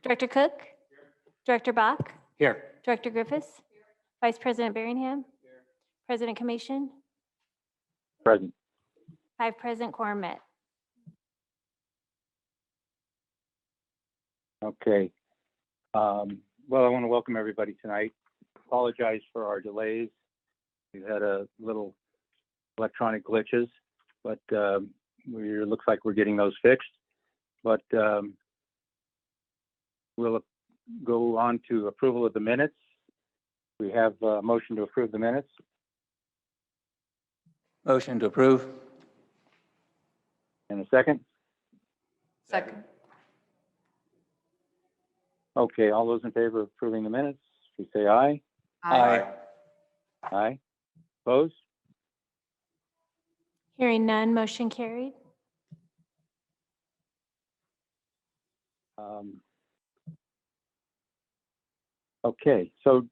Director Cook? Director Bach? Here. Director Griffiths? Vice President Berringham? President Commission? Present. 5 present, quorum met. Okay. Well, I want to welcome everybody tonight. Apologize for our delays. We've had a little electronic glitches, but looks like we're getting those fixed. But we'll go on to approval of the minutes. We have a motion to approve the minutes. Motion to approve. And a second? Second. Okay, all those in favor of approving the minutes, please say aye. Aye. Aye. Opposed? Hearing none, motion carried. Okay, so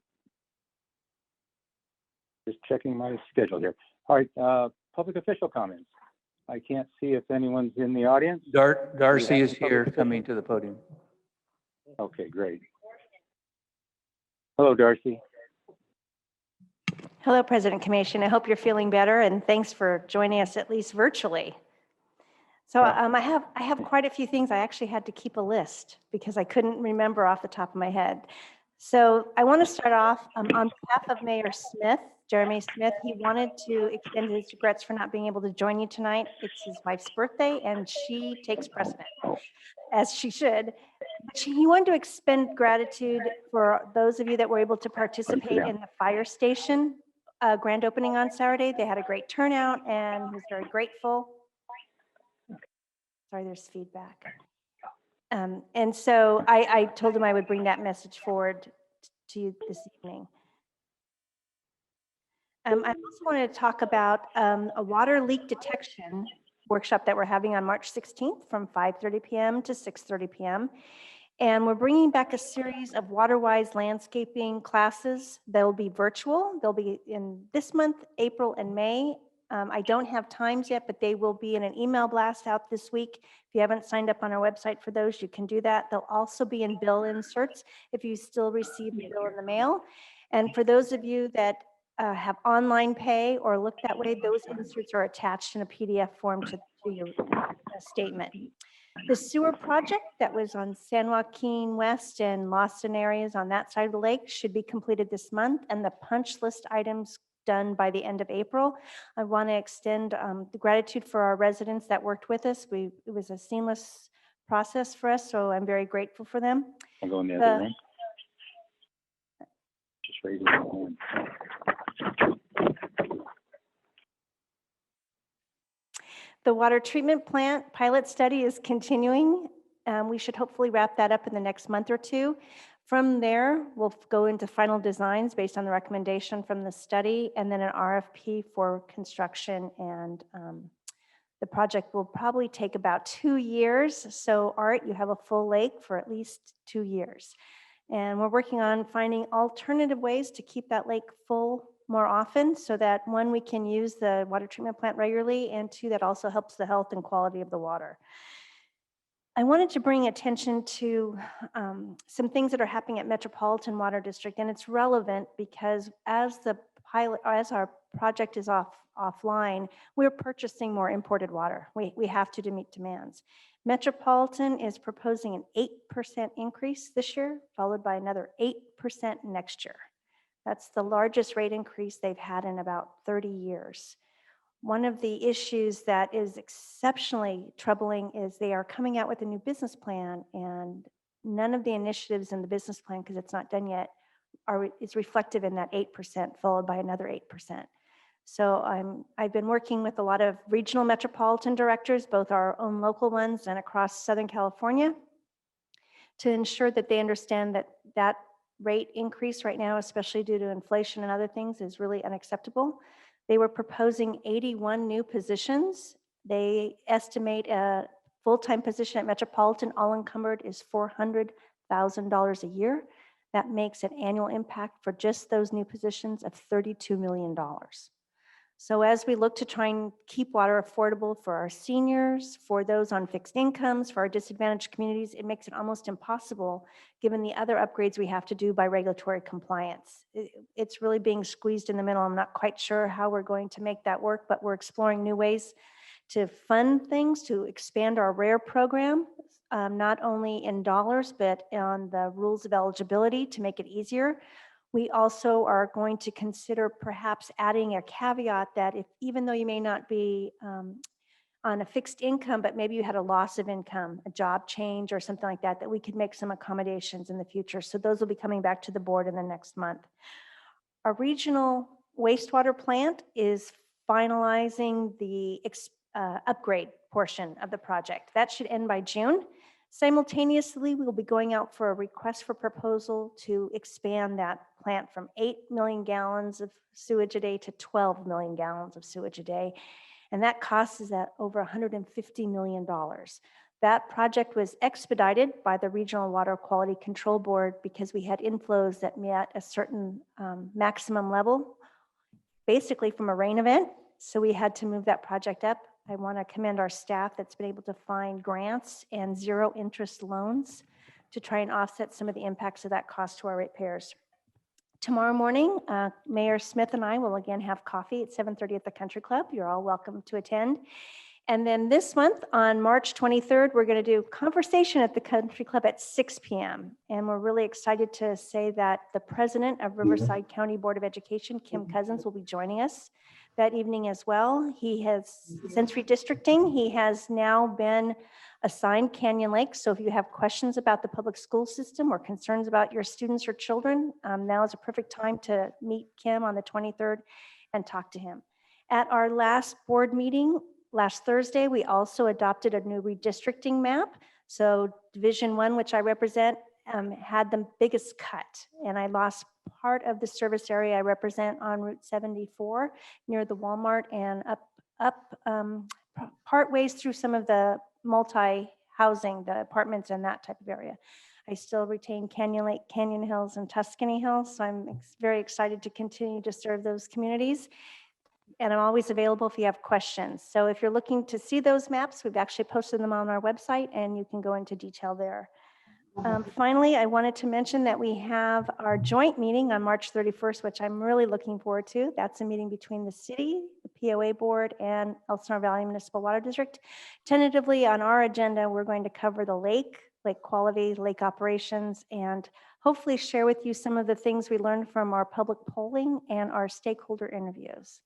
just checking my schedule here. All right, public official comments. I can't see if anyone's in the audience. Darcy have is a public here official? coming to the podium. Okay, great. Hello, Darcy. Hello, President Commission. I hope you're feeling better, and thanks for joining us at least virtually. So I have quite a few things. I actually had to keep a list because I couldn't remember off the top of my head. So I want to start off on behalf of Mayor Smith, Jeremy Smith. He wanted to extend his regrets for not being able to join you tonight. It's his wife's birthday, and she takes precedent, as she should. He wanted to expend gratitude for those of you that were able to participate in the fire station grand opening on Saturday. They had a great turnout, and he was very grateful. Sorry, there's feedback. And so I told him I would bring that message forward to you this evening. I also wanted to talk about a water leak detection workshop that we're having on March 16th from 5:30 p.m. to 6:30 p.m. And we're bringing back a series of water-wise landscaping classes. They'll be virtual. They'll be in this month, April and May. I don't have times yet, but they will be in an email blast out this week. If you haven't signed up on our website for those, you can do that. They'll also be in bill inserts if you still receive the bill in the mail. And for those of you that have online pay or look that way, those inserts are attached in a PDF form to your statement. The sewer project that was on San Joaquin West and Lawson areas on that side of the lake should be completed this month, and the punch list items done by the end of April. I want to extend the gratitude for our residents that worked with us. It was a seamless process for us, so I'm very grateful for them. I'll go in the other room. Just raise your hand. The water treatment plant pilot study is continuing. We should hopefully wrap that up in the next month or two. From there, we'll go into final designs based on the recommendation from the study, and then an RFP for construction. And the project will probably take about 2 years. So Art, you have a full lake for at least 2 years. And we're working on finding alternative ways to keep that lake full more often, so that one, we can use the water treatment plant regularly, and two, that also helps the health and quality of the water. I wanted to bring attention to some things that are happening at Metropolitan Water District, and it's relevant because as our project is offline, we're purchasing more imported water. We have to meet demands. Metropolitan is proposing an 8% increase this year, followed by another 8% next year. That's the largest rate increase they've had in about 30 years. One of the issues that is exceptionally troubling is they are coming out with a new business plan, and none of the initiatives in the business plan, because it's not done yet, is reflective in that 8%, followed by another 8%. So I've been working with a lot of regional metropolitan directors, both our own local ones and across Southern California, to ensure that they understand that rate increase right now, especially due to inflation and other things, is really unacceptable. They were proposing 81 new positions. They estimate a full-time position at Metropolitan, all encumbered, is $400,000 a year. That makes an annual impact for just those new positions of $32 million. So as we look to try and keep water affordable for our seniors, for those on fixed incomes, for our disadvantaged communities, it makes it almost impossible given the other upgrades we have to do by regulatory compliance. It's really being squeezed in the middle. I'm not quite sure how we're going to make that work, but we're exploring new ways to fund things, to expand our RARE program, not only in dollars, but on the rules of eligibility to make it easier. We also are going to consider perhaps adding a caveat that if, even though you may not be on a fixed income, but maybe you had a loss of income, a job change or something like that, that we could make some accommodations in the future. So those will be coming back to the board in the next month. Our regional wastewater plant is finalizing the upgrade portion of the project. That should end by June. Simultaneously, we will be going out for a request for proposal to expand that plant from 8 million gallons of sewage a day to 12 million gallons of sewage a day. And that cost is at over $150 million. That project was expedited by the Regional Water Quality Control Board because we had inflows that met a certain maximum level, basically from a rain event. So we had to move that project up. I want to commend our staff that's been able to find grants and zero interest loans to try and offset some of the impacts of that cost to our ratepayers. Tomorrow morning, Mayor Smith and I will again have coffee at 7:30 at the Country Club. You're all welcome to attend. And then this month, on March 23rd, we're going to do conversation at the Country Club at 6 p.m. And we're really excited to say that the president of Riverside County Board of Education, Kim Cousins, will be joining us that evening as well. He has, since redistricting, he has now been assigned Canyon Lake. So if you have questions about the public school system or concerns about your students or children, now is a perfect time to meet Kim on the 23rd and talk to him. At our last board meeting, last Thursday, we also adopted a new redistricting map. So Division 1, which I represent, had the biggest cut. And I lost part of the service area I represent on Route 74 near the Walmart and up part ways through some of the multi-housing, the apartments and that type of area. I still retain Canyon Lake, Canyon Hills, and Tuscany Hills. So I'm very excited to continue to serve those communities. And I'm always available if you have questions. So if you're looking to see those maps, we've actually posted them on our website and you can go into detail there. Finally, I wanted to mention that we have our joint meeting on March 31st, which I'm really looking forward to. That's a meeting between the city, the POA board, and Elsinore Valley Municipal Water District. Tentatively on our agenda, we're going to cover the lake quality, lake operations, and hopefully share with you some of the things we learned from our public polling and our stakeholder interviews.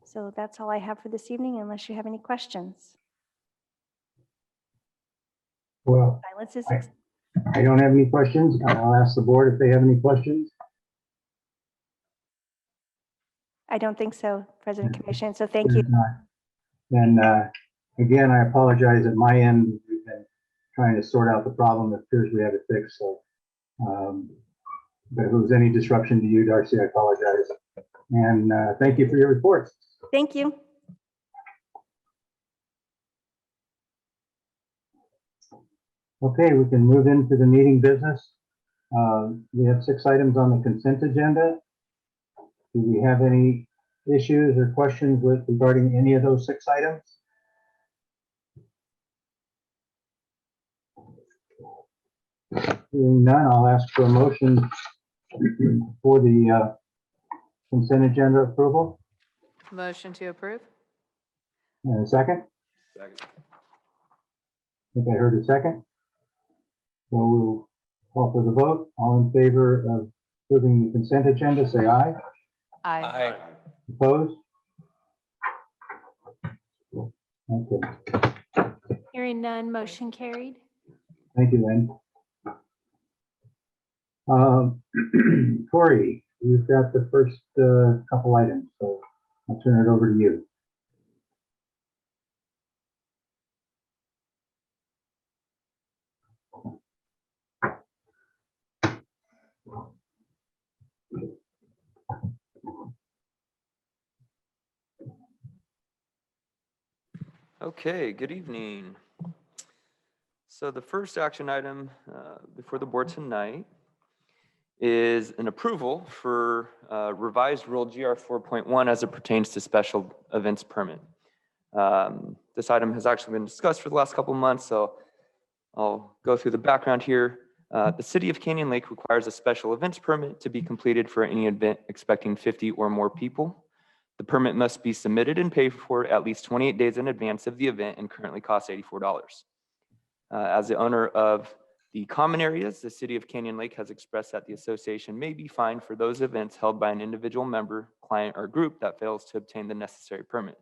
So that's all I have for this evening, unless you have any questions. Well, Silence is, I don't have any questions. I'll ask the board if they have any questions. I don't think so, President Commission. So thank you. If not, then again, I apologize at my end. We've been trying to sort out the problem. It appears we have it fixed. So, but if it was any disruption to you, Darcy, I apologize. And thank you for your reports. Thank you. Okay, we can move into the meeting business. We have 6 items on the consent agenda. Do we have any issues or questions regarding any of those 6 items? Hearing none, I'll ask for a motion for the consent agenda approval. Motion to approve? And a second? Second. I think I heard a second. So we'll call for the vote. All in favor of approving the consent agenda, say aye. Aye. Opposed? Okay, Hearing none, motion carried. thank you, Lynn. Corey, you've got the first couple items, so I'll turn it over to you. Okay, good evening. So the first action item before the board tonight is an approval for revised rule GR 4.1 as it pertains to special events permit. This item has actually been discussed for the last couple of months, so I'll go through the background here. The city of Canyon Lake requires a special events permit to be completed for any event expecting 50 or more people. The permit must be submitted and paid for at least 28 days in advance of the event and currently costs $84. As the owner of the common areas, the city of Canyon Lake has expressed that the association may be fined for those events held by an individual member, client, or group that fails to obtain the necessary permit.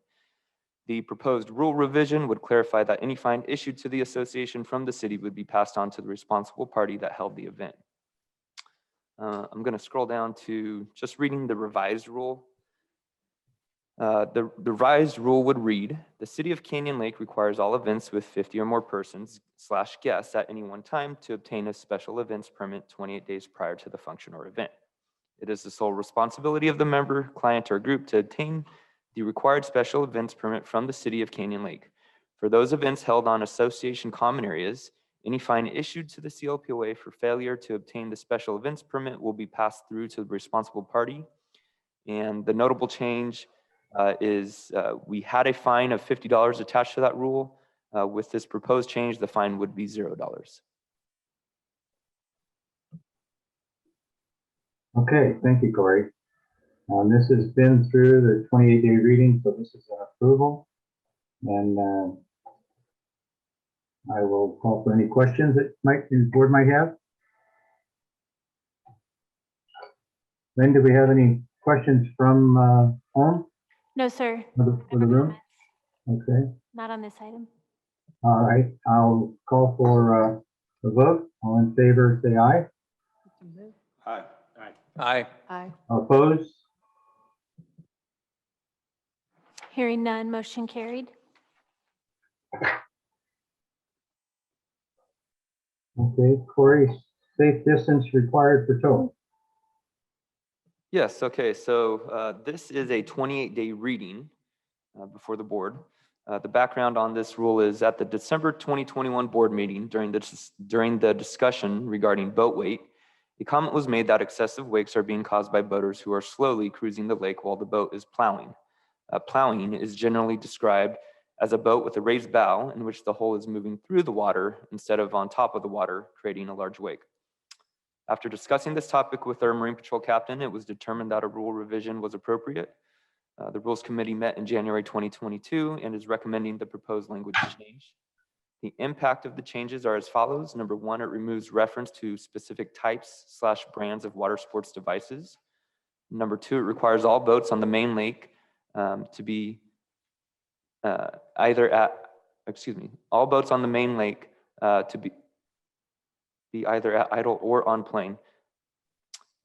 The proposed rule revision would clarify that any fine issued to the association from the city would be passed on to the responsible party that held the event. I'm going to scroll down to just reading the revised rule. The revised rule would read, the city of Canyon Lake requires all events with 50 or more persons / guests at any one time to obtain a special events permit 28 days prior to the function or event. It is the sole responsibility of the member, client, or group to obtain the required special events permit from the city of Canyon Lake. For those events held on association common areas, any fine issued to the CLPOA for failure to obtain the special events permit will be passed through to the responsible party. And the notable change is we had a fine of $50 attached to that rule. With this proposed change, the fine would be $0. Okay, thank you, Corey. This has been through the 28-day reading, so this is an approval. And I will call for any questions that the board might have. Lynn, do we have any questions from home No, sir. for the room? Okay, Not on this item. all right. I'll call for the vote. All in favor, say aye. Aye. Aye. Aye. Opposed? Hearing none, motion carried. Okay, Corey, safe distance required for towing. Yes, okay, so this is a 28-day reading before the board. The background on this rule is at the December 2021 board meeting during the discussion regarding boat weight, a comment was made that excessive wakes are being caused by boaters who are slowly cruising the lake while the boat is plowing. Plowing is generally described as a boat with a raised bow in which the hull is moving through the water instead of on top of the water, creating a large wake. After discussing this topic with our Marine Patrol captain, it was determined that a rule revision was appropriate. The Rules Committee met in January 2022 and is recommending the proposed language change. The impact of the changes are as follows. Number one, it removes reference to specific types / brands of water sports devices. Number two, it requires all boats on the main lake to be all boats on the main lake to be either at idle or on plane.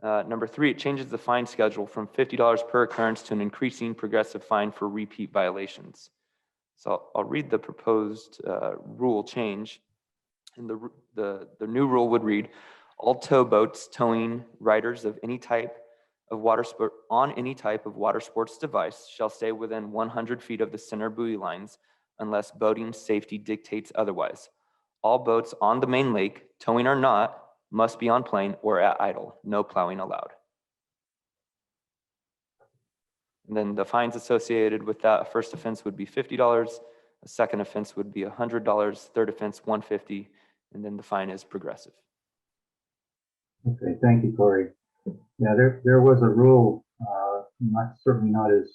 Number three, it changes the fine schedule from $50 per occurrence to an increasing progressive fine for repeat violations. So I'll read the proposed rule change. And the new rule would read, all tow boats towing riders of any type of water sport on any type of water sports device shall stay within 100 feet of the center buoy lines unless boating safety dictates otherwise. All boats on the main lake, towing or not, must be on plane or at idle. No plowing allowed. And then the fines associated with that first offense would be $50. A second offense would be $100. Third offense, $150. And then the fine is progressive. Okay, thank you, Corey. Yeah, there was a rule, certainly not as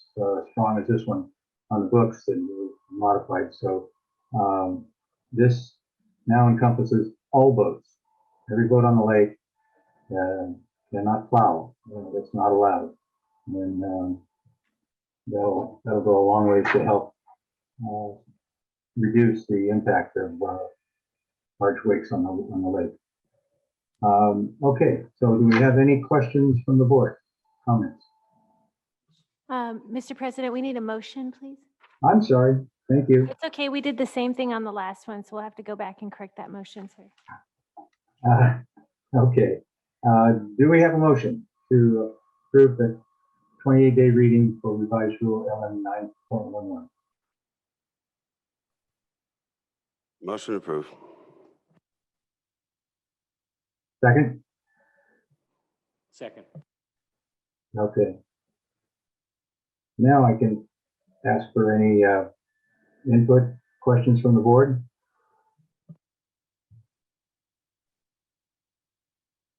strong as this one on the books that were modified. So this now encompasses all boats. Every boat on the lake cannot plow. That's not allowed. And that'll go a long way to help reduce the impact of large wakes on the lake. Okay, so do we have any questions from the board? Comments? Mr. President, we need a motion, please. I'm sorry. Thank you. It's okay. We did the same thing on the last one, so we'll have to go back and correct that motion, sir. Okay. Do we have a motion to approve the 28-day reading for revised rule LM 9.11? Motion approved. Second? Second. Okay. Now I can ask for any input, questions from the board.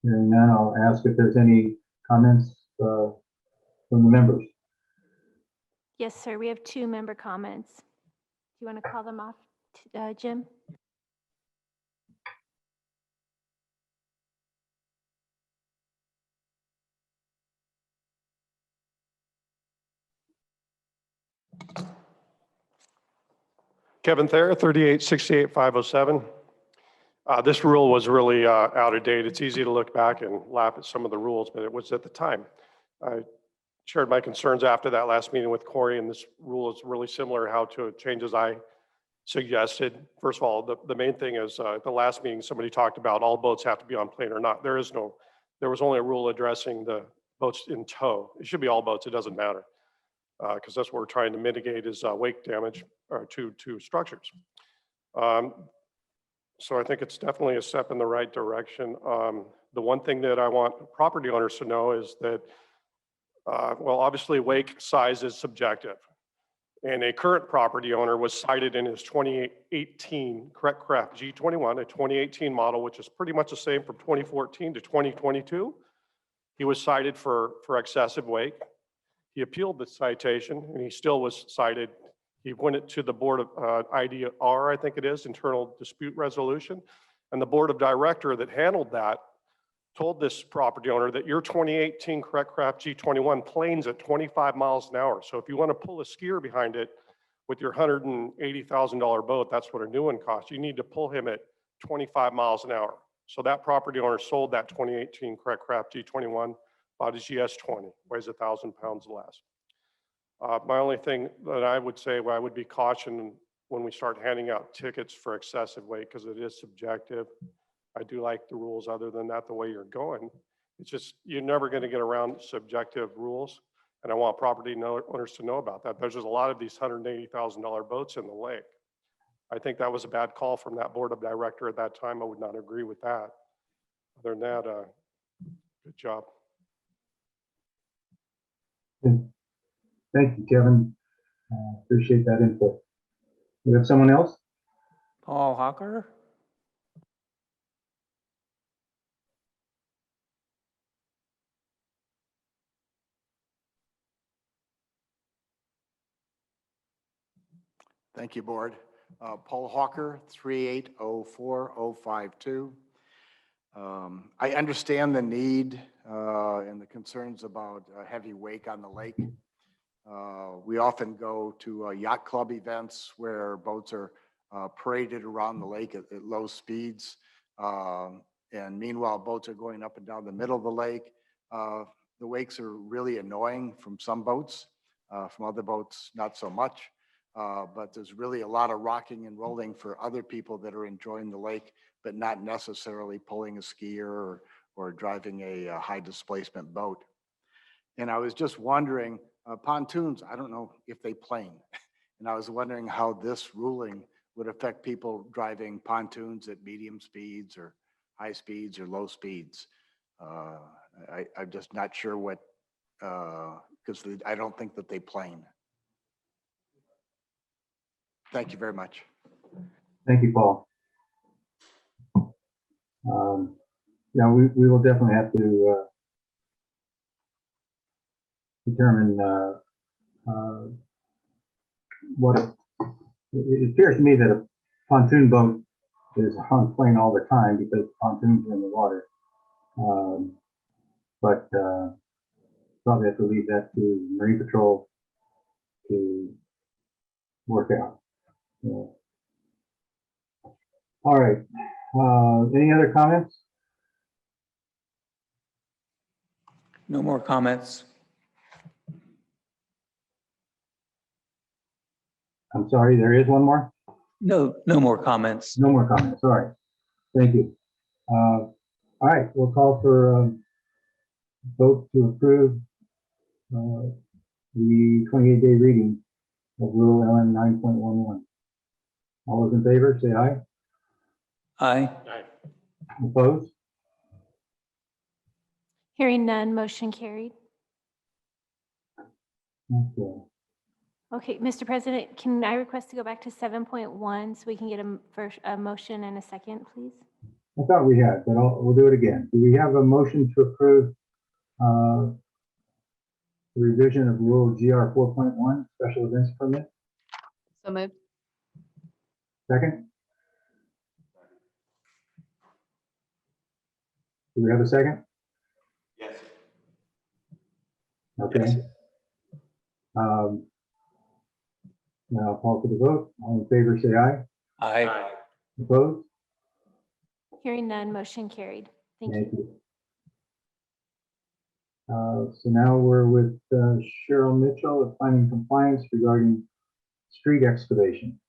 Hearing none, I'll ask if there's any comments from the members. Yes, sir. We have 2 member comments. Do you want to call them off, Jim? Kevin Thayer, 3868-507. This rule was really out of date. It's easy to look back and laugh at some of the rules, but it was at the time. I shared my concerns after that last meeting with Corey, and this rule is really similar how to changes I suggested. First of all, the main thing is at the last meeting, somebody talked about all boats have to be on plane or not. There was only a rule addressing the boats in tow. It should be all boats, it doesn't matter. Because that's what we're trying to mitigate is wake damage to structures. So I think it's definitely a step in the right direction. The one thing that I want property owners to know is that, well, obviously wake size is subjective. And a current property owner was cited in his 2018 correct craft G21, a 2018 model, which is pretty much the same from 2014 to 2022. He was cited for excessive wake. He appealed the citation and he still was cited. He went it to the board of IDR, I think it is, Internal Dispute Resolution. And the board of director that handled that told this property owner that your 2018 correct craft G21 planes at 25 miles an hour. So if you want to pull a skier behind it with your $180,000 boat, that's what a new one costs. You need to pull him at 25 miles an hour. So that property owner sold that 2018 correct craft G21. Bought a GS20, weighs 1,000 pounds less. My only thing that I would say, where I would be cautioned when we start handing out tickets for excessive weight, because it is subjective. I do like the rules. Other than that, the way you're going, it's just, you're never going to get around subjective rules. And I want property owners to know about that. There's just a lot of these $180,000 boats in the lake. I think that was a bad call from that board of director at that time. I would not agree with that. Other than that, good job. Thank you, Kevin. Appreciate that input. We have someone else? Paul Hawker? Thank you, Board. Paul Hawker, 3804-052. I understand the need and the concerns about heavy wake on the lake. We often go to yacht club events where boats are paraded around the lake at low speeds. And meanwhile, boats are going up and down the middle of the lake. The wakes are really annoying from some boats, from other boats, not so much. But there's really a lot of rocking and rolling for other people that are enjoying the lake, but not necessarily pulling a skier or driving a high displacement boat. And I was just wondering, pontoons, I don't know if they plane. And I was wondering how this ruling would affect people driving pontoons at medium speeds or high speeds or low speeds. I'm just not sure what, because I don't think that they plane. Thank you very much. Thank you, Paul. Yeah, we will definitely have to determine what it appears to me that a pontoon boat is on plane all the time because pontoons are in the water. But probably have to leave that to Marine Patrol to work out. Yeah. All right. Any other comments? No more comments. I'm sorry, there is one more? No more comments. No more comments. All right. Thank you. All right, we'll call for vote to approve the 28-day reading of Rule LN 9.11. All those in favor, say aye. Aye. Opposed? Hearing none, motion carried. Okay. Okay, Mr. President, can I request to go back to 7.1 so we can get a motion and a second, please? I thought we had, but we'll do it again. Do we have a motion to approve the revision of rule GR 4.1, special events permit? So moved. Second? Do we have a second? Yes. Okay. Now I'll call for the vote. All in favor, say aye. Aye. Opposed? Hearing none, motion carried. Thank you. Thank you. So now we're with Cheryl Mitchell of Planning Compliance regarding street excavation.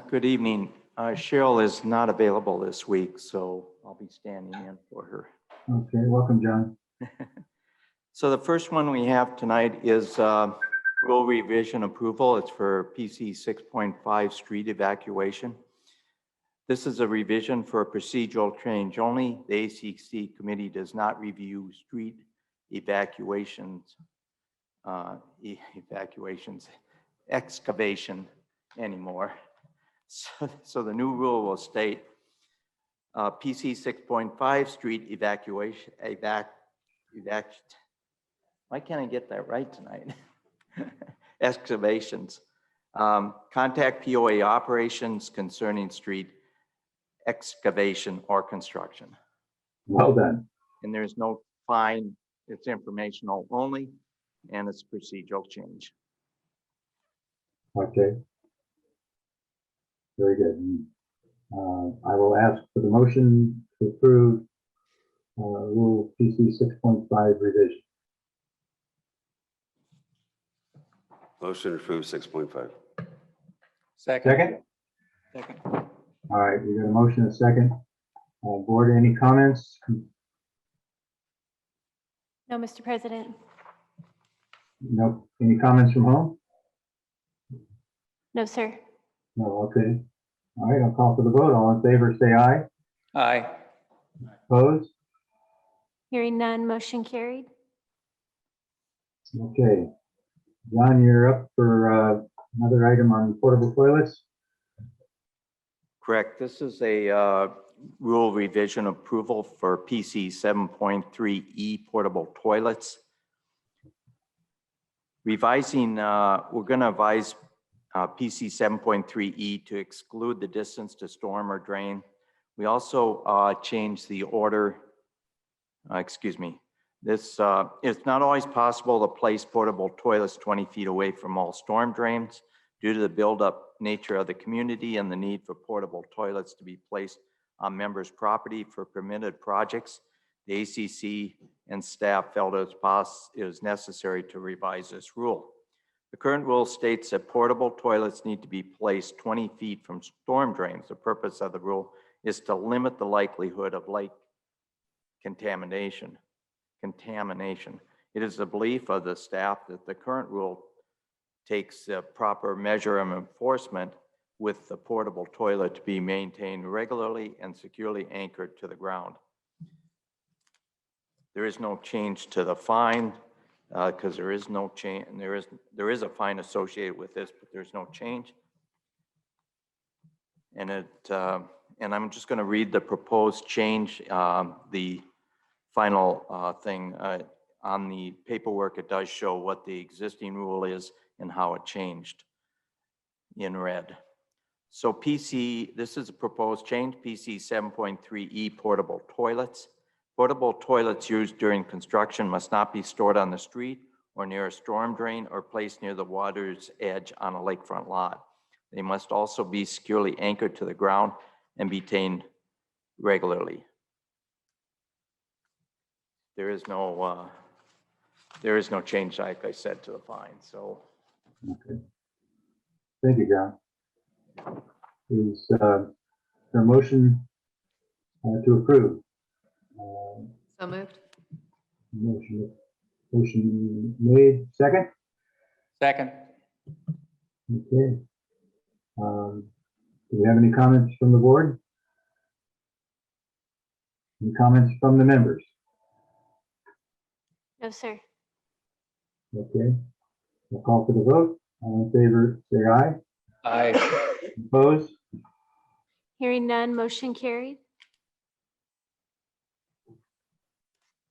Good evening. Cheryl is not available this week, so I'll be standing in for her. Okay, welcome, John. So the first one we have tonight is rule revision approval. It's for PC 6.5 street evacuation. This is a revision for a procedural change only. The ACC committee does not review street evacuations, excavation anymore. So the new rule will state PC 6.5 street evacuation, why can't I get that right tonight? Excavations. Contact POA operations concerning street excavation or construction. Well done. And there's no fine, it's informational only, and it's procedural change. Okay. Very good. I will ask for the motion to approve rule PC 6.5 revision. Motion to approve 6.5. Second? Second. All right, we got a motion and a second. Board, any comments? No, Mr. President. No, any comments from home? No, sir. No, okay. All right, I'll call for the vote. All in favor, say aye. Aye. Opposed? Hearing none, motion carried. Okay. John, you're up for another item on portable toilets. Correct. This is a rule revision approval for PC 7.3E portable toilets. Revising, we're going to revise PC 7.3E to exclude the distance to storm or drain. We also changed the order, This, it's not always possible to place portable toilets 20 feet away from all storm drains due to the buildup nature of the community and the need for portable toilets to be placed on members' property for permitted projects. The ACC and staff felt it was necessary to revise this rule. The current rule states that portable toilets need to be placed 20 feet from storm drains. The purpose of the rule is to limit the likelihood of lake contamination. It is the belief of the staff that the current rule takes a proper measure of enforcement with the portable toilet to be maintained regularly and securely anchored to the ground. There is no change to the fine because there is no change. There is a fine associated with this, but there's no change. And I'm just going to read the proposed change. The final thing on the paperwork, it does show what the existing rule is and how it changed in red. So this is a proposed change, PC 7.3E portable toilets. Portable toilets used during construction must not be stored on the street or near a storm drain or placed near the water's edge on a lakefront lot. They must also be securely anchored to the ground and be maintained regularly. There is no change, like I said, to the fine. So, Okay. Thank you, John. Is there a motion to approve? So moved. Motion made. Second? Second. Okay. Do we have any comments from the board? Any comments from the members? No, sir. Okay, we'll call for the vote. All in favor, say aye. Aye. Opposed? Hearing none, motion carried.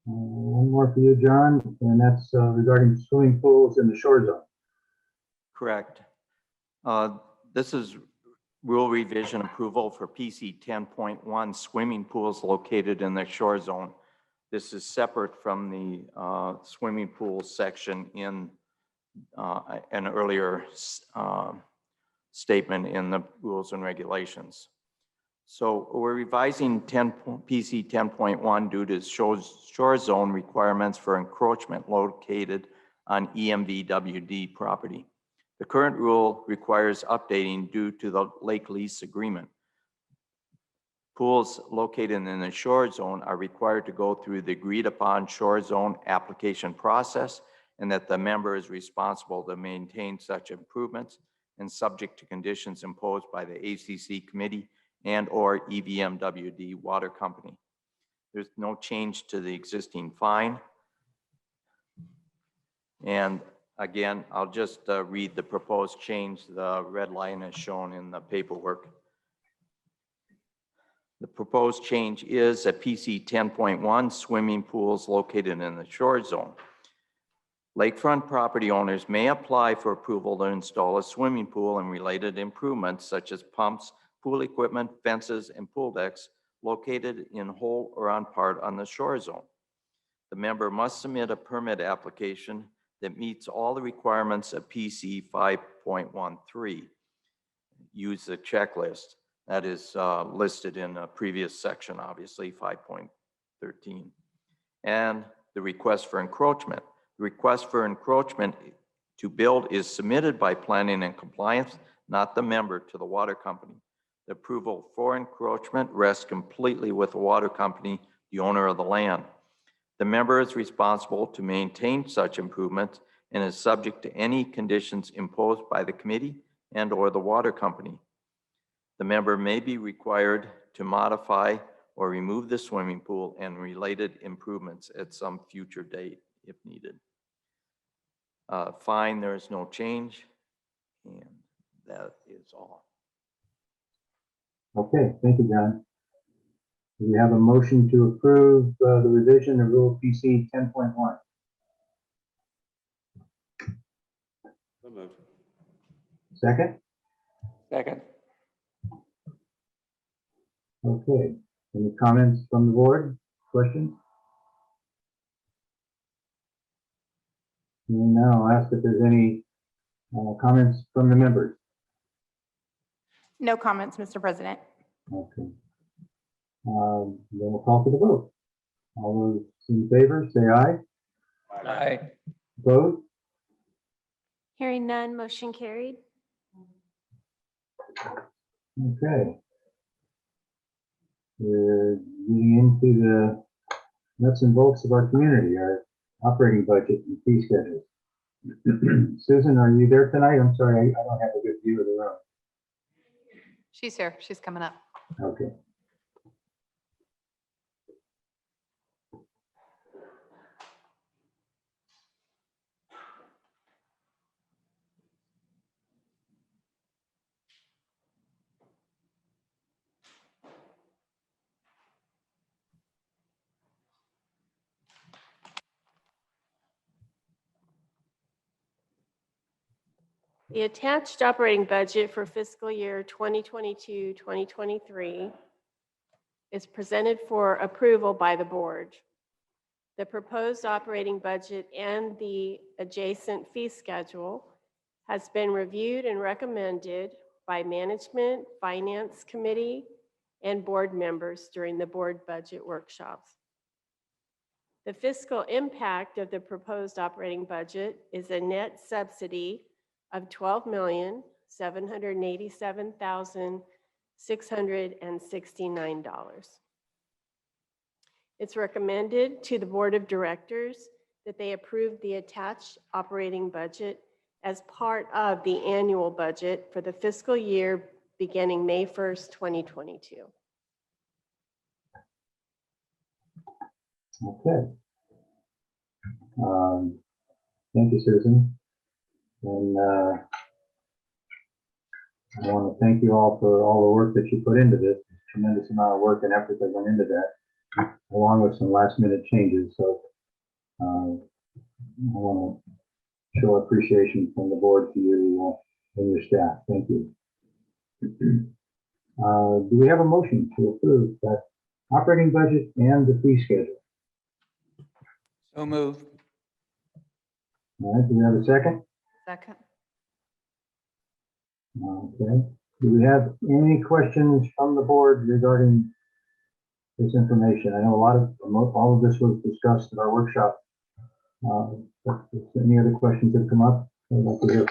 One more for you, John, and that's regarding swimming pools in the shore zone. Correct. This is rule revision approval for PC 10.1 swimming pools located in the shore zone. This is separate from the swimming pool section in an earlier statement in the rules and regulations. So we're revising PC 10.1 due to shore zone requirements for encroachment located on EMVWD property. The current rule requires updating due to the lake lease agreement. Pools located in the shore zone are required to go through the agreed upon shore zone application process, and that the member is responsible to maintain such improvements and subject to conditions imposed by the ACC committee and/or EVMWD water company. There's no change to the existing fine. And again, I'll just read the proposed change. The red line is shown in the paperwork. The proposed change is a PC 10.1 swimming pools located in the shore zone. Lakefront property owners may apply for approval to install a swimming pool and related improvements such as pumps, pool equipment, fences, and pool decks located in whole or on part on the shore zone. The member must submit a permit application that meets all the requirements of PC 5.13. Use the checklist that is listed in a previous section, obviously 5.13. And the request for encroachment. The request for encroachment to build is submitted by planning and compliance, not the member, to the water company. The approval for encroachment rests completely with the water company, the owner of the land. The member is responsible to maintain such improvements and is subject to any conditions imposed by the committee and/or the water company. The member may be required to modify or remove the swimming pool and related improvements at some future date if needed. Fine, there is no change, and that is all. Okay, thank you, John. Do we have a motion to approve the revision of Rule PC 10.1? So moved. Second? Second. Okay, any comments from the board? Questions? And now I'll ask if there's any comments from the members. No comments, Mr. President. Okay. Then we'll call for the vote. All those in favor, say aye. Aye. Opposed? Hearing none, motion carried. Okay. We're getting into the nuts and bolts of our community, our operating budget and fee schedule. Susan, are you there tonight? I'm sorry, I don't have a good view of the room. She's here. She's coming up. Okay. The attached operating budget for fiscal year 2022-2023 is presented for approval by the board. The proposed operating budget and the adjacent fee schedule has been reviewed and recommended by Management, Finance Committee, and board members during the board budget workshops. The fiscal impact of the proposed operating budget is a net subsidy of $12,787,669. It's recommended to the Board of Directors that they approve the attached operating budget as part of the annual budget for the fiscal year beginning May 1st, 2022. Okay. Thank you, Susan. And I want to thank you all for all the work that you put into this. Tremendous amount of work and effort that went into that, along with some last minute changes. So I want to show appreciation from the board to you and your staff. Thank you. Do we have a motion to approve that operating budget and the fee schedule? So moved. All right, do we have a second? Second. Okay. Do we have any questions from the board regarding this information? I know all of this was discussed at our workshop. But if there's any other questions that come up, I'd like to hear.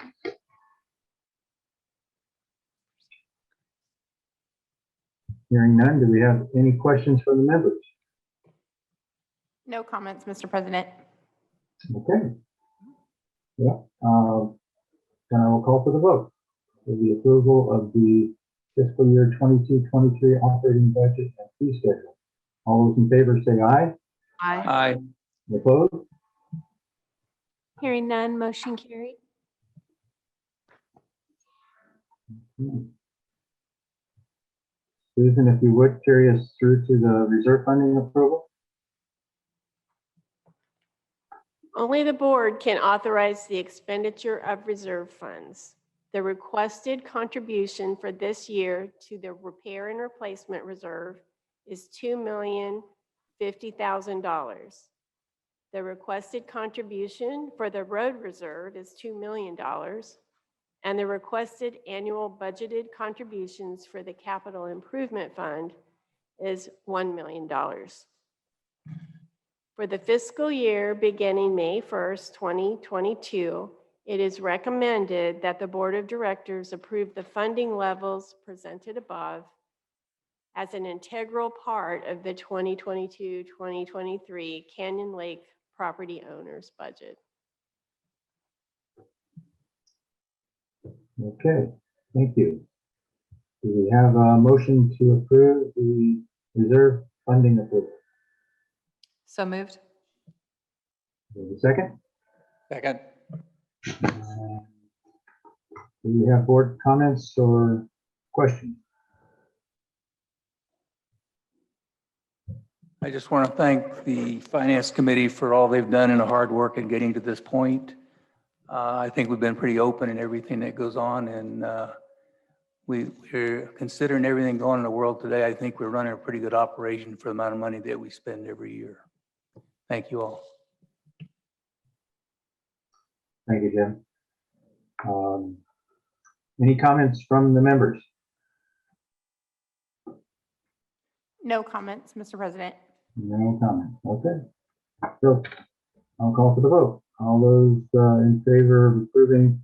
Hearing none, do we have any questions from the members? No comments, Mr. President. Okay. Yeah, then I will call for the vote for the approval of the fiscal year 22-23 operating budget and fee schedule. All those in favor say aye. Aye. Opposed? Hearing none, motion carried. Susan, if you would carry us through to the reserve funding approval? Only the board can authorize the expenditure of reserve funds. The requested contribution for this year to the repair and replacement reserve is $2,050,000. The requested contribution for the road reserve is $2 million, and the requested annual budgeted contributions for the capital improvement fund is $1 million. For the fiscal year beginning May 1st, 2022, it is recommended that the Board of Directors approve the funding levels presented above as an integral part of the 2022-2023 Canyon Lake property owners budget. Okay, thank you. Do we have a motion to approve the reserve funding approval? So moved. Do we have a second? Second. Do we have board comments or questions? I just want to thank the Finance Committee for all they've done and the hard work in getting to this point. I think we've been pretty open in everything that goes on, and we're considering everything going on in the world today. I think we're running a pretty good operation for the amount of money that we spend every year. Thank you all. Thank you, Jim. Any comments from the members? No comments, Mr. President. No comment. Okay. So I'll call for the vote. All those in favor of approving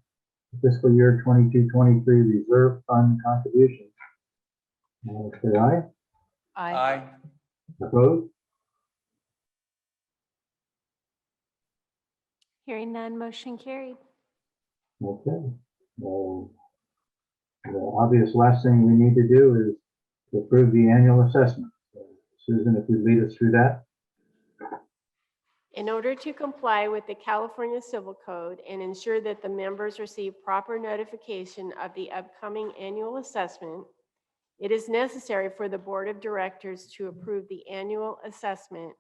fiscal year 22-23 reserve fund contributions, say aye. Aye. Opposed? Hearing none, motion carried. Okay. Well, the obvious last thing we need to do is to approve the annual assessment. Susan, if you lead us through that. In order to comply with the California Civil Code and ensure that the members receive proper notification of the upcoming annual assessment, it is necessary for the Board of Directors to approve the annual assessment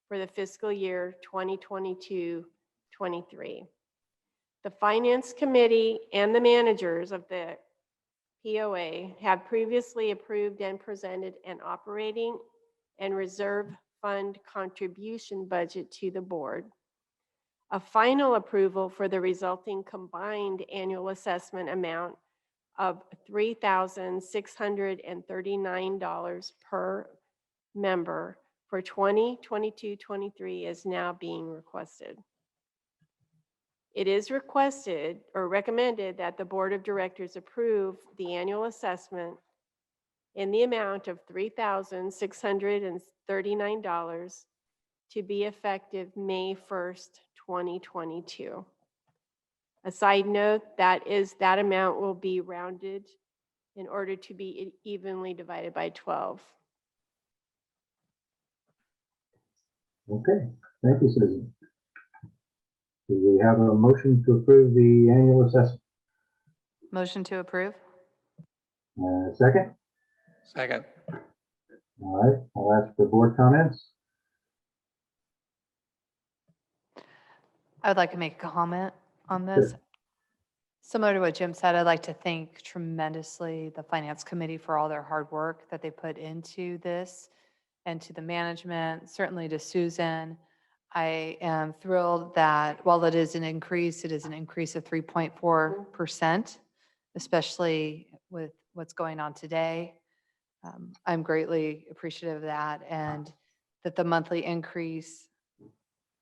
for the fiscal year 2022-23. The Finance Committee and the managers of the POA have previously approved and presented an operating and reserve fund contribution budget to the board. A final approval for the resulting combined annual assessment amount of $3,639 per member for 2022-23 is now being requested. It is requested or recommended that the Board of Directors approve the annual assessment in the amount of $3,639 to be effective May 1st, 2022. A side note, that amount will be rounded in order to be evenly divided by 12. Okay, thank you, Susan. Do we have a motion to approve the annual assessment? Motion to approve? Second? Second. All right, I'll ask for board comments. I would like to make a comment on this. Sure. Similar to what Jim said, I'd like to thank tremendously the Finance Committee for all their hard work that they put into this, and to the management, certainly to Susan. I am thrilled that while it is an increase, it is an increase of 3.4%, especially with what's going on today. I'm greatly appreciative of that, and that the monthly increase,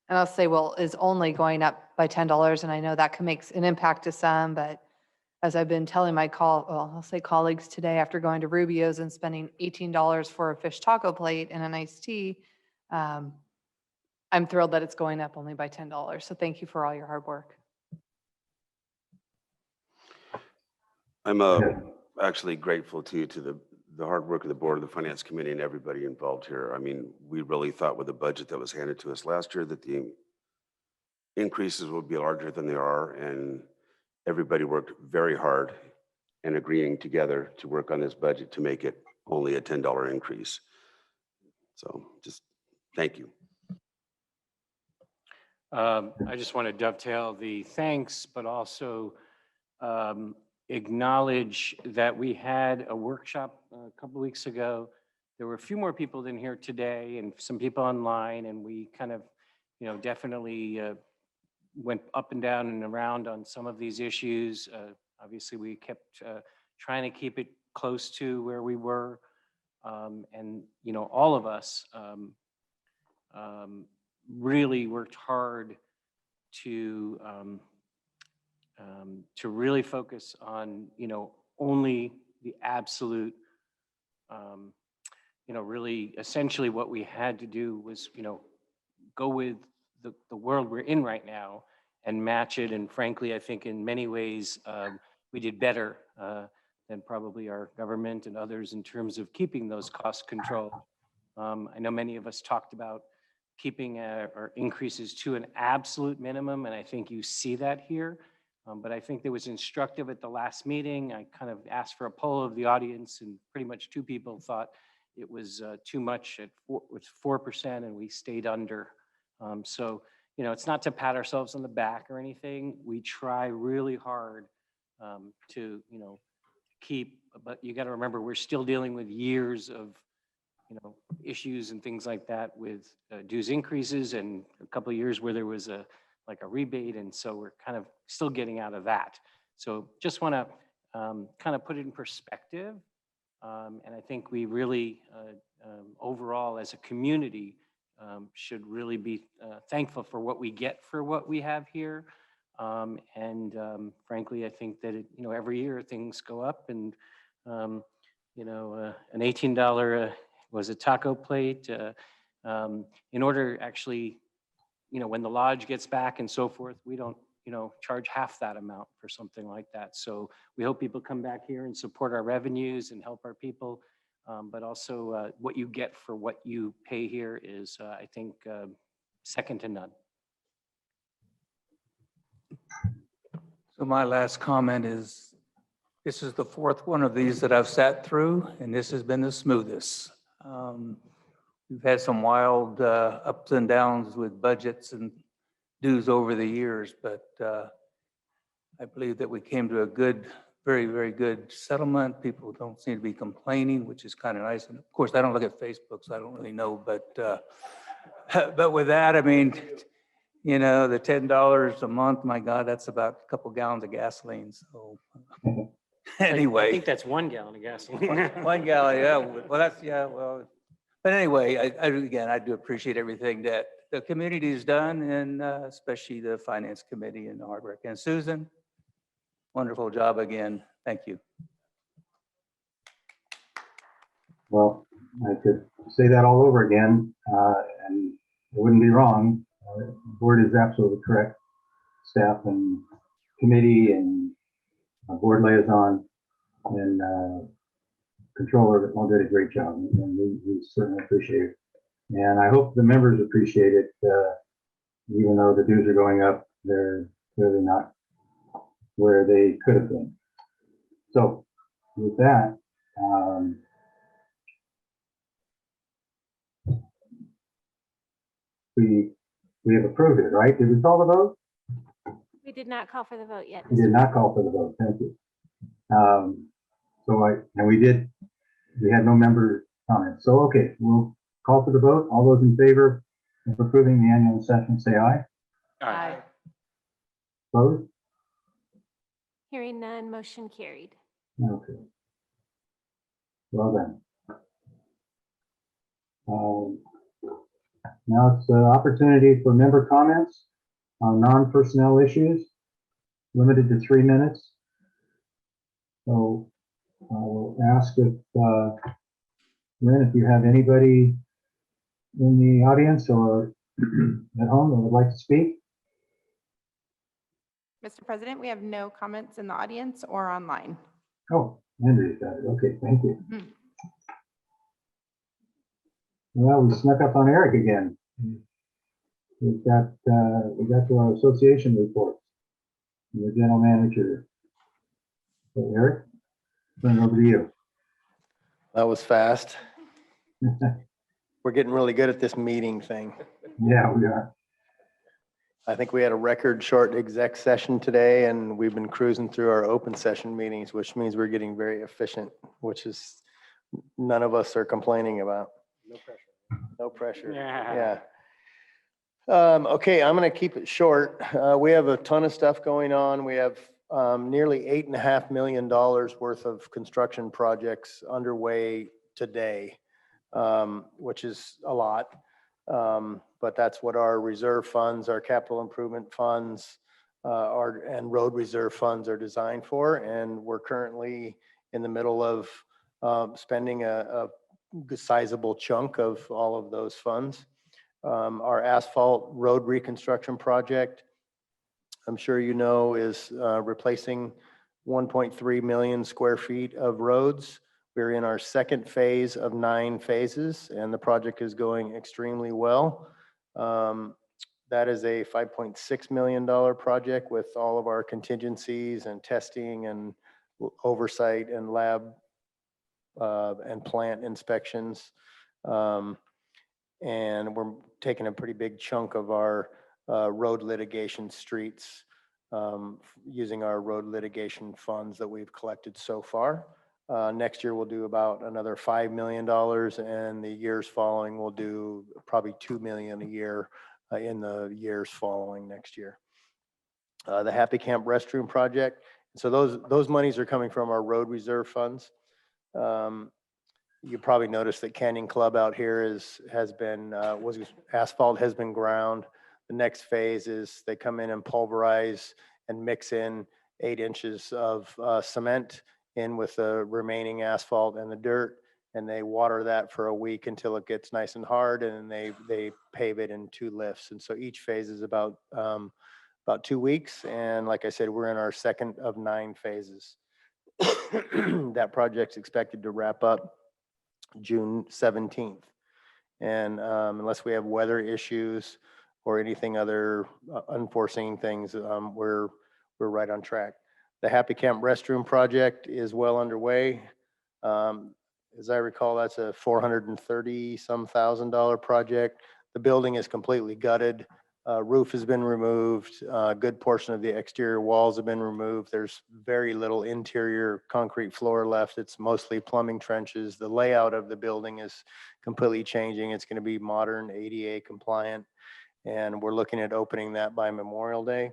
and I'll say, well, is only going up by $10. And I know that can make an impact to some, but as I've been telling my I'll say colleagues today, after going to Rubio's and spending $18 for a fish taco plate and an iced tea, I'm thrilled that it's going up only by $10. So thank you for all your hard work. I'm actually grateful to the hard work of the board, of the finance committee, and everybody involved here. I mean, we really thought with the budget that was handed to us last year that the increases would be larger than they are, and everybody worked very hard and agreeing together to work on this budget to make it only a $10 increase. So just thank you. I just want to dovetail the thanks, but also acknowledge that we had a workshop a couple weeks ago. There were a few more people in here today and some people online, and we kind of, definitely went up and down and around on some of these issues. Obviously, we kept trying to keep it close to where we were. And, all of us really worked hard to really focus on, only the absolute, really essentially what we had to do was, go with the world we're in right now and match it. And frankly, I think in many ways, we did better than probably our government and others in terms of keeping those costs controlled. I know many of us talked about keeping our increases to an absolute minimum, and I think you see that here. But I think that was instructive at the last meeting. I kind of asked for a poll of the audience, and pretty much 2 people thought it was too much with 4%, and we stayed under. So, it's not to pat ourselves on the back or anything. We try really hard to, keep, but you got to remember, we're still dealing with years of, issues and things like that with dues increases, and a couple of years where there was a rebate. And so we're kind of still getting out of that. So just want to kind of put it in perspective. And I think we really, overall as a community, should really be thankful for what we get for what we have here. And frankly, I think that, every year things go up, and, an $18 was a taco plate. In order actually, when the lodge gets back and so forth, we don't, charge half that amount for something like that. So we hope people come back here and support our revenues and help our people. But also what you get for what you pay here is, I think, second to none. So my last comment is, this is the 4th one of these that I've sat through, and this has been the smoothest. We've had some wild ups and downs with budgets and dues over the years, but I believe that we came to a good, very, very good settlement. People don't seem to be complaining, which is kind of nice. And of course, I don't look at Facebook, so I don't really know. But with that, I mean, the $10 a month, my God, that's about a couple gallons of gasoline. So anyway. I think that's 1 gallon of gasoline. 1 gallon, yeah. Well, that's, yeah, well. But anyway, again, I do appreciate everything that the community has done, and especially the finance committee and the hard work. And Susan, wonderful job again. Thank you. Well, I could say that all over again, and it wouldn't be wrong. The board is absolutely correct. Staff and committee and board liaison and controller all did a great job, and we certainly appreciate it. And I hope the members appreciate it, even though the dues are going up, they're clearly not where they could have been. So with that, we have approved it, right? Did we call the vote? We did not call for the vote yet. We did not call for the vote. Thank you. We had no member comments. So, okay, we'll call for the vote. All those in favor of approving the annual session, say aye. Aye. Opposed? Hearing none, motion carried. Okay. Well done. Now it's the opportunity for member comments on non-personnel issues, limited to 3 minutes. So I will ask if, Lynn, if you have anybody in the audience or at home that would like to speak. Mr. President, we have no comments in the audience or online. Oh, Andrew's got it. Okay, thank you. Mhm. Well, we snuck up on Eric again. We got to our association report. The general manager. So Eric, turn it over to you. That was fast. We're getting really good at this meeting thing. Yeah, we are. I think we had a record short exec session today, and we've been cruising through our open session meetings, which means we're getting very efficient, which is none of us are complaining about. No pressure. No pressure. Yeah. Okay, I'm going to keep it short. We have a ton of stuff going on. We have nearly $8.5 million worth of construction projects underway today, which is a lot. But that's what our reserve funds, our capital improvement funds, and road reserve funds are designed for. And we're currently in the middle of spending a sizable chunk of all of those funds. Our asphalt road reconstruction project, I'm sure you know, is replacing 1.3 million square feet of roads. We're in our second phase of 9 phases, and the project is going extremely well. That is a $5.6 million project with all of our contingencies and testing and oversight and lab and plant inspections. And we're taking a pretty big chunk of our road litigation streets using our road litigation funds that we've collected so far. Next year, we'll do about another $5 million, and the years following, we'll do probably $2 million a year in the years following next year. The Happy Camp restroom project. So those monies are coming from our road reserve funds. You probably noticed that Canyon Club out here asphalt has been ground. The next phase is they come in and pulverize and mix in 8 inches of cement in with the remaining asphalt and the dirt, and they water that for a week until it gets nice and hard, and then they pave it in 2 lifts. And so each phase is about 2 weeks. And like I said, we're in our second of 9 phases. That project's expected to wrap up June 17th. And unless we have weather issues or anything other unforeseen things, we're right on track. The Happy Camp restroom project is well underway. As I recall, that's a $430-some thousand project. The building is completely gutted. Roof has been removed. A good portion of the exterior walls have been removed. There's very little interior concrete floor left. It's mostly plumbing trenches. The layout of the building is completely changing. It's going to be modern, ADA compliant, and we're looking at opening that by Memorial Day.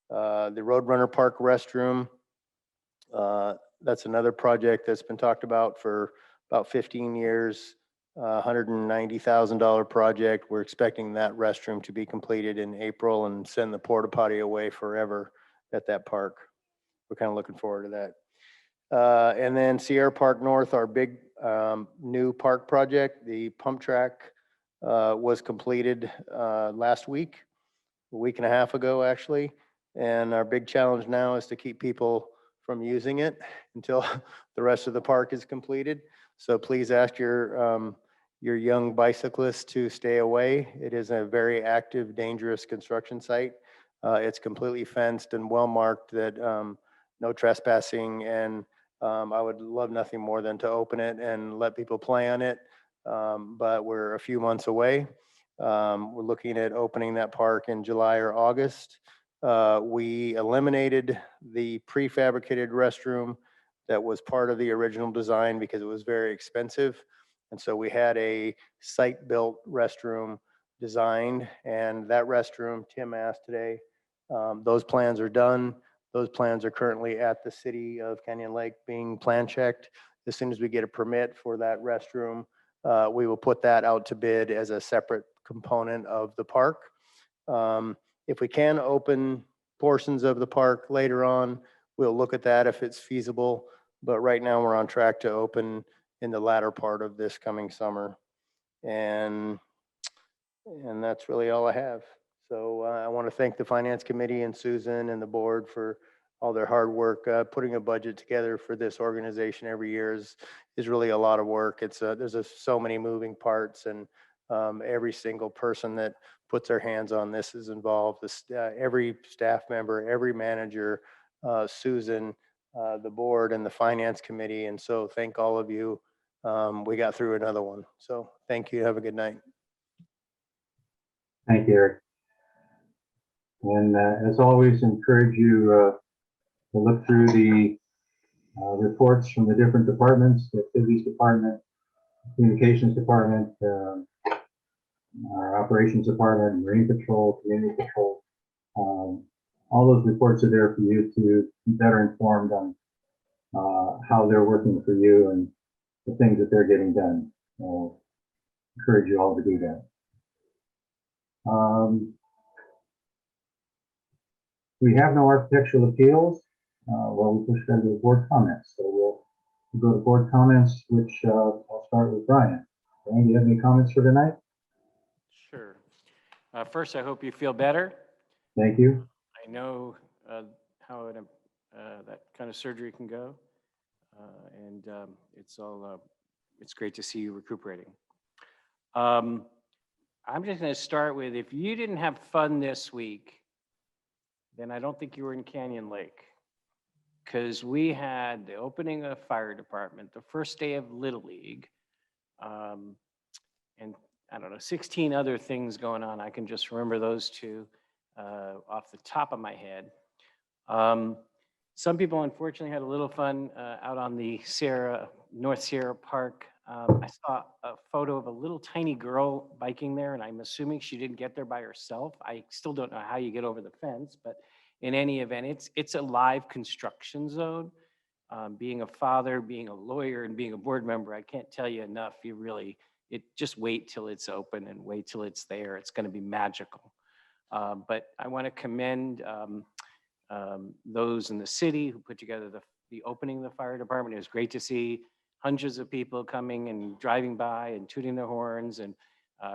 The Roadrunner Park restroom, that's another project that's been talked about for about 15 years. $190,000 project. We're expecting that restroom to be completed in April and send the porta potty away forever at that park. We're kind of looking forward to that. And then Sierra Park North, our big new park project, the pump track was completed last week, a week and a half ago, actually. And our big challenge now is to keep people from using it until the rest of the park is completed. So please ask your your young bicyclists to stay away. It is a very active, dangerous construction site. It's completely fenced and well marked that no trespassing, and I would love nothing more than to open it and let people play on it. But we're a few months away. We're looking at opening that park in July or August. We eliminated the prefabricated restroom that was part of the original design because it was very expensive. And so we had a site-built restroom designed, and that restroom, Tim asked today, those plans are done. Those plans are currently at the city of Canyon Lake being plan checked. As soon as we get a permit for that restroom, we will put that out to bid as a separate component of the park. If we can open portions of the park later on, we'll look at that if it's feasible. But right now we're on track to open in the latter part of this coming summer. And that's really all I have. So I want to thank the Finance Committee and Susan and the board for all their hard work. Putting a budget together for this organization every year is really a lot of work. There's so many moving parts, and every single person that puts their hands on this is involved. Every staff member, every manager, Susan, the board, and the Finance Committee. And so thank all of you. We got through another one. So thank you. Have a good night. Thank you, Eric. And as always, encourage you to look through the reports from the different departments, the activities department, communications department, our operations department, marine patrol, community patrol. All those reports are there for you to be better informed on how they're working for you and the things that they're getting done. Encourage you all to do that. We have no architectural appeals. Well, we pushed into the board comments. So we'll go to board comments, which I'll start with Brian. Brian, do you have any comments for tonight? Sure. First, I hope you feel better. Thank you. I know how that kind of surgery can go. And it's great to see you recuperating. I'm just going to start with, if you didn't have fun this week, then I don't think you were in Canyon Lake. Because we had the opening of the fire department, the first day of Little League, and I don't know, 16 other things going on. I can just remember those two off the top of my head. Some people unfortunately had a little fun out on the North Sierra Park. I saw a photo of a little tiny girl biking there, and I'm assuming she didn't get there by herself. I still don't know how you get over the fence, but in any event, it's a live construction zone. Being a father, being a lawyer, and being a board member, I can't tell you enough. Just wait till it's open and wait till it's there. It's going to be magical. But I want to commend those in the city who put together the opening of the fire department. It was great to see hundreds of people coming and driving by and tooting their horns, and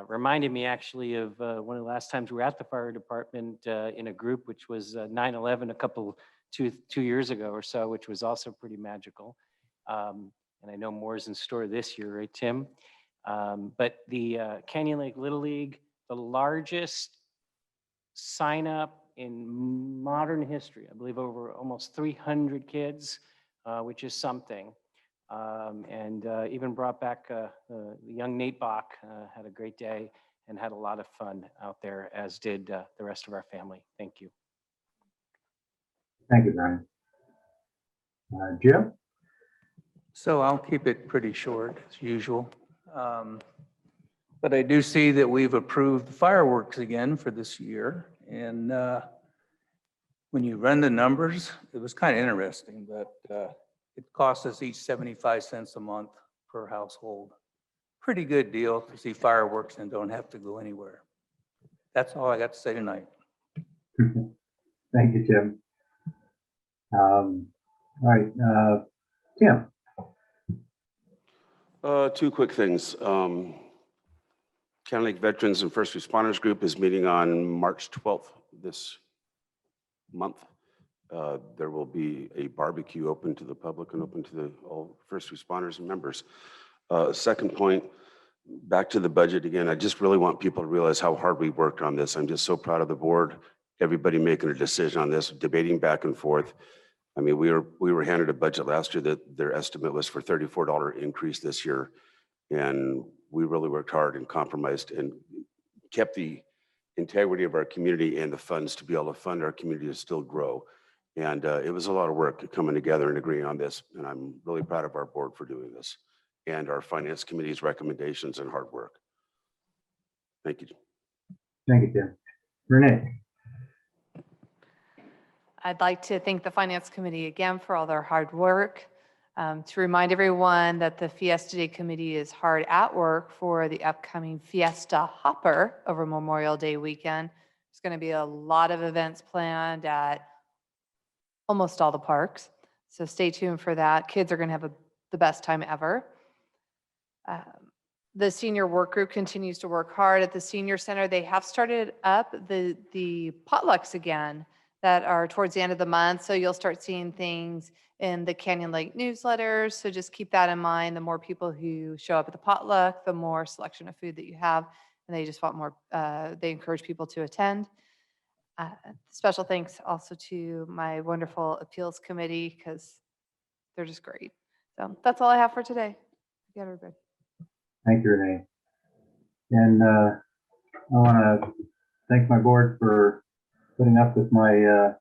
reminded me actually of one of the last times we were at the fire department in a group, which was 9/11 two years ago or so, which was also pretty magical. And I know more is in store this year, right, Tim? But the Canyon Lake Little League, the largest sign up in modern history, I believe over almost 300 kids, which is something. And even brought back young Nate Bach, had a great day and had a lot of fun out there, as did the rest of our family. Thank you. Thank you, Brian. Jim? So I'll keep it pretty short as usual. But I do see that we've approved the fireworks again for this year. And when you run the numbers, it was kind of interesting, but it cost us each 75 cents a month per household. Pretty good deal to see fireworks and don't have to go anywhere. That's all I got to say tonight. Thank you, Tim. All right, Tim. Two quick things. Canyon Lake Veterans and First Responders Group is meeting on March 12th this month. There will be a barbecue open to the public and open to all first responders and members. Second point, back to the budget again, I just really want people to realize how hard we worked on this. I'm just so proud of the board, everybody making a decision on this, debating back and forth. I mean, we were handed a budget last year that their estimate was for $34 increase this year. And we really worked hard and compromised and kept the integrity of our community and the funds to be able to fund our community to still grow. And it was a lot of work coming together and agreeing on this. And I'm really proud of our board for doing this and our finance committee's recommendations and hard work. Thank you. Thank you, Tim. Renee? I'd like to thank the Finance Committee again for all their hard work. To remind everyone that the Fiesta Day Committee is hard at work for the upcoming Fiesta Hopper over Memorial Day weekend. There's going to be a lot of events planned at almost all the parks. So stay tuned for that. Kids are going to have the best time ever. The senior work group continues to work hard at the senior center. They have started up the potlucks again that are towards the end of the month. So you'll start seeing things in the Canyon Lake newsletters. So just keep that in mind. The more people who show up at the potluck, the more selection of food that you have. And they just want more, they encourage people to attend. Special thanks also to my wonderful appeals committee because they're just great. So that's all I have for today. Good, everybody. Thank you, Renee. And I want to thank my board for putting up with my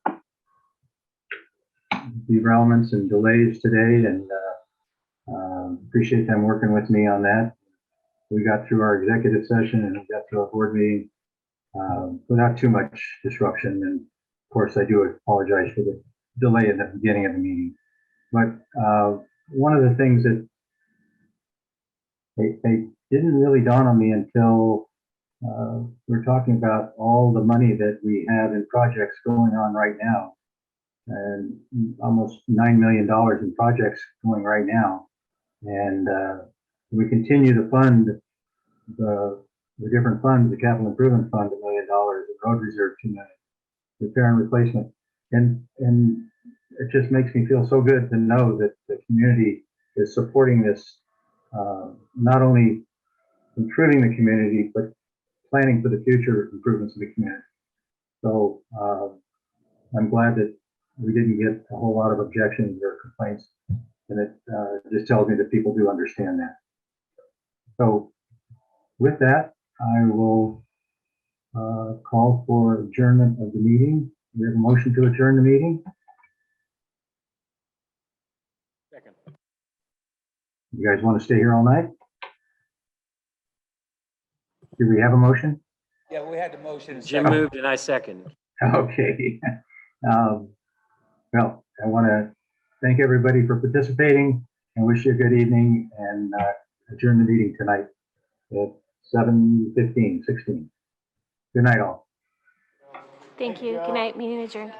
derailments and delays today, and appreciate them working with me on that. We got through our executive session and we got through our board meeting without too much disruption. And of course, I do apologize for the delay at the beginning of the meeting. But one of the things that they didn't really dawn on me until we're talking about all the money that we have in projects going on right now, and almost $9 million in projects going right now. And we continue to fund the different funds, the capital improvement fund, $1 million, the road reserve, $2 million, repair and replacement. And it just makes me feel so good to know that the community is supporting this, not only improving the community, but planning for the future improvements of the community. So I'm glad that we didn't get a whole lot of objections or complaints, and it just tells me that people do understand that. So with that, I will call for adjournment of the meeting. We have a motion to adjourn the meeting. Second. You guys want to stay here all night? Do we have a motion? Yeah, we had the motion. Jim moved and I second. Okay. Well, I want to thank everybody for participating and wish you a good evening, and adjourn the meeting tonight at 7:16. Good night, all. Thank you. Good night, meeting adjourned.